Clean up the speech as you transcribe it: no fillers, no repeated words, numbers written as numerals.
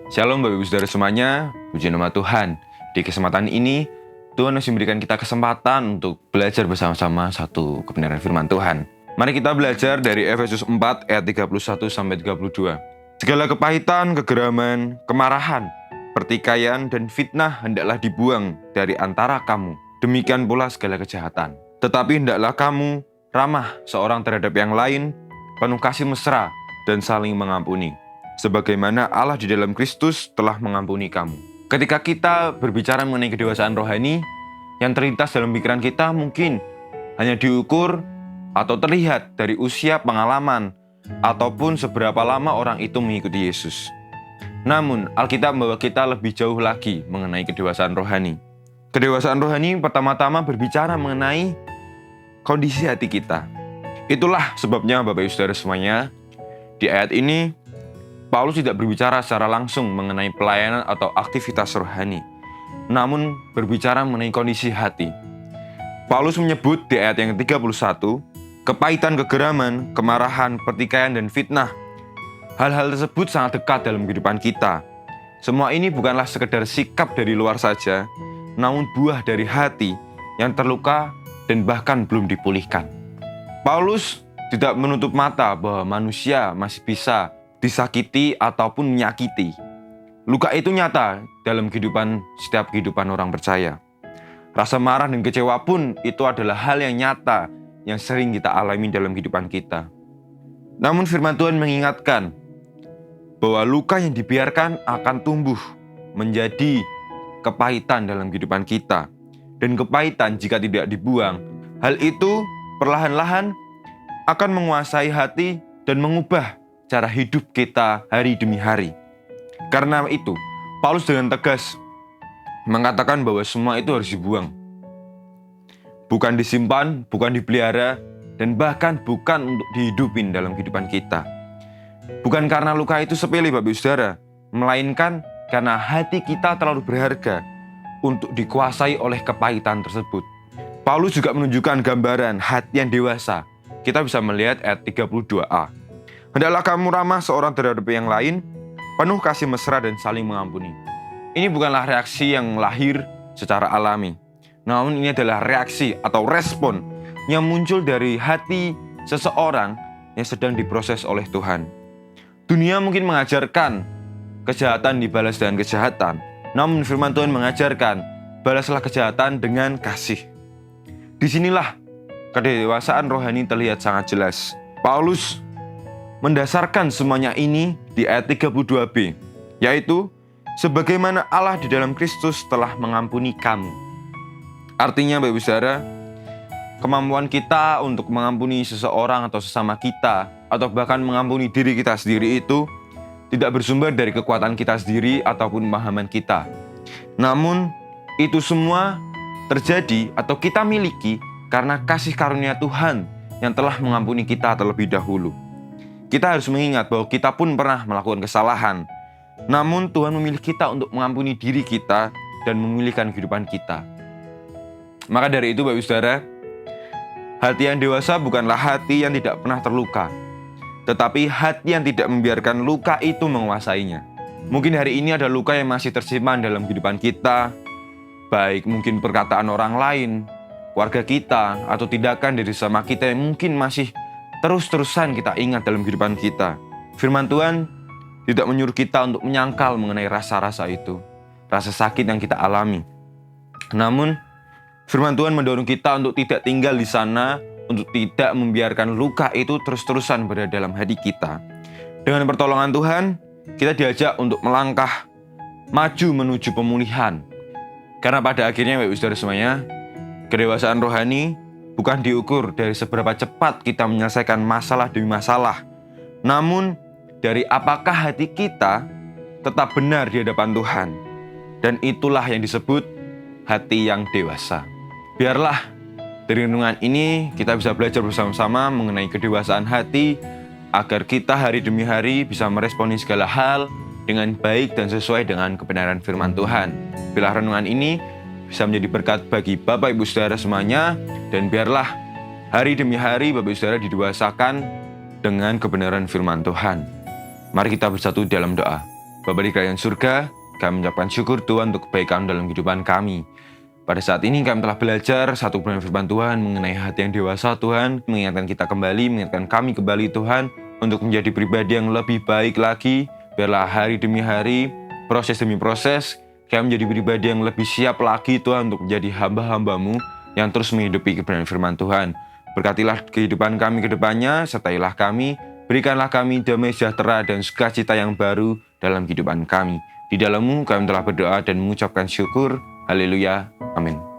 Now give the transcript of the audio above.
Shalom Bapak Ibu Saudara semuanya, puji nama Tuhan. Di kesempatan ini, Tuhan masih memberikan kita kesempatan untuk belajar bersama-sama satu kebenaran firman Tuhan. Mari kita belajar dari Efesus 4 ayat 31 sampai 32. Segala kepahitan, kegeraman, kemarahan, pertikaian, dan fitnah hendaklah dibuang dari antara kamu. Demikian pula segala kejahatan. Tetapi hendaklah kamu ramah seorang terhadap yang lain, penuh kasih mesra, dan saling mengampuni. Sebagaimana Allah di dalam Kristus telah mengampuni kamu. Ketika kita berbicara mengenai kedewasaan rohani, yang terlintas dalam pikiran kita mungkin hanya diukur atau terlihat dari usia, pengalaman, ataupun seberapa lama orang itu mengikuti Yesus. Namun, Alkitab membawa kita lebih jauh lagi mengenai kedewasaan rohani. Kedewasaan rohani pertama-tama berbicara mengenai kondisi hati kita. Itulah sebabnya Bapak Ibu Saudara semuanya, di ayat ini Paulus tidak berbicara secara langsung mengenai pelayanan atau aktivitas rohani, namun berbicara mengenai kondisi hati. Paulus menyebut di ayat yang ke-31, kepahitan, kegeraman, kemarahan, pertikaian, dan fitnah. Hal-hal tersebut sangat dekat dalam kehidupan kita. Semua ini bukanlah sekedar sikap dari luar saja, namun buah dari hati yang terluka dan bahkan belum dipulihkan. Paulus tidak menutup mata bahwa manusia masih bisa disakiti ataupun menyakiti. Luka itu nyata dalam setiap kehidupan orang percaya. Rasa marah dan kecewa pun itu adalah hal yang nyata yang sering kita alami dalam kehidupan kita. Namun firman Tuhan mengingatkan bahwa luka yang dibiarkan akan tumbuh menjadi kepahitan dalam kehidupan kita. Dan kepahitan jika tidak dibuang, hal itu perlahan-lahan akan menguasai hati dan mengubah cara hidup kita hari demi hari. Karena itu, Paulus dengan tegas mengatakan bahwa semua itu harus dibuang. Bukan disimpan, bukan dipelihara, dan bahkan bukan untuk dihidupin dalam kehidupan kita. Bukan karena luka itu sepele Bapak Ibu Saudara, melainkan karena hati kita terlalu berharga untuk dikuasai oleh kepahitan tersebut. Paulus juga menunjukkan gambaran hati yang dewasa. Kita bisa melihat ayat 32a. Hendaklah kamu ramah seorang terhadap yang lain, penuh kasih mesra dan saling mengampuni. Ini bukanlah reaksi yang lahir secara alami, namun ini adalah reaksi atau respon yang muncul dari hati seseorang yang sedang diproses oleh Tuhan. Dunia mungkin mengajarkan kejahatan dibalas dengan kejahatan, namun firman Tuhan mengajarkan balaslah kejahatan dengan kasih. Disinilah kedewasaan rohani terlihat sangat jelas. Paulus mendasarkan semuanya ini di ayat 32b, yaitu sebagaimana Allah di dalam Kristus telah mengampuni kamu. Artinya Bapak Ibu Saudara, kemampuan kita untuk mengampuni seseorang atau sesama kita, atau bahkan mengampuni diri kita sendiri itu tidak bersumber dari kekuatan kita sendiri ataupun pemahaman kita. Namun itu semua terjadi atau kita miliki karena kasih karunia Tuhan yang telah mengampuni kita terlebih dahulu. Kita harus mengingat bahwa kita pun pernah melakukan kesalahan. Namun Tuhan memilih kita untuk mengampuni diri kita dan memulihkan kehidupan kita. Maka dari itu Bapak Ibu Saudara, hati yang dewasa bukanlah hati yang tidak pernah terluka, tetapi hati yang tidak membiarkan luka itu menguasainya. Mungkin hari ini ada luka yang masih tersimpan dalam kehidupan kita, baik mungkin perkataan orang lain, keluarga kita, atau tindakan dari sesama kita yang mungkin masih terus-terusan kita ingat dalam kehidupan kita. Firman Tuhan tidak menyuruh kita untuk menyangkal mengenai rasa-rasa itu, rasa sakit yang kita alami. Namun, firman Tuhan mendorong kita untuk tidak tinggal di sana, untuk tidak membiarkan luka itu terus-terusan berada dalam hati kita. Dengan pertolongan Tuhan, kita diajak untuk melangkah maju menuju pemulihan. Karena pada akhirnya Bapak Ibu Saudara semuanya, kedewasaan rohani bukan diukur dari seberapa cepat kita menyelesaikan masalah demi masalah, namun dari apakah hati kita tetap benar di hadapan Tuhan. Dan itulah yang disebut hati yang dewasa. Biarlah dari renungan ini kita bisa belajar bersama-sama mengenai kedewasaan hati, agar kita hari demi hari bisa meresponi segala hal dengan baik dan sesuai dengan kebenaran firman Tuhan. Biarlah renungan ini bisa menjadi berkat bagi Bapak Ibu Saudara semuanya, dan biarlah hari demi hari Bapak Ibu Saudara didewasakan dengan kebenaran firman Tuhan. Mari kita bersatu dalam doa. Bapa di kerajaan surga, kami mengucapkan syukur Tuhan untuk kebaikan dalam kehidupan kami. Pada saat ini kami telah belajar satu kebenaran firman Tuhan mengenai hati yang dewasa Tuhan, mengingatkan kita kembali, mengingatkan kami kembali Tuhan, untuk menjadi pribadi yang lebih baik lagi. Biarlah hari demi hari, proses demi proses, kami menjadi pribadi yang lebih siap lagi Tuhan untuk menjadi hamba-hamba-Mu yang terus menghidupi kebenaran firman Tuhan. Berkatilah kehidupan kami ke depannya, sertailah kami, berikanlah kami damai sejahtera dan sukacita yang baru dalam kehidupan kami. Di dalam-Mu kami telah berdoa dan mengucapkan syukur. Haleluya. Amin.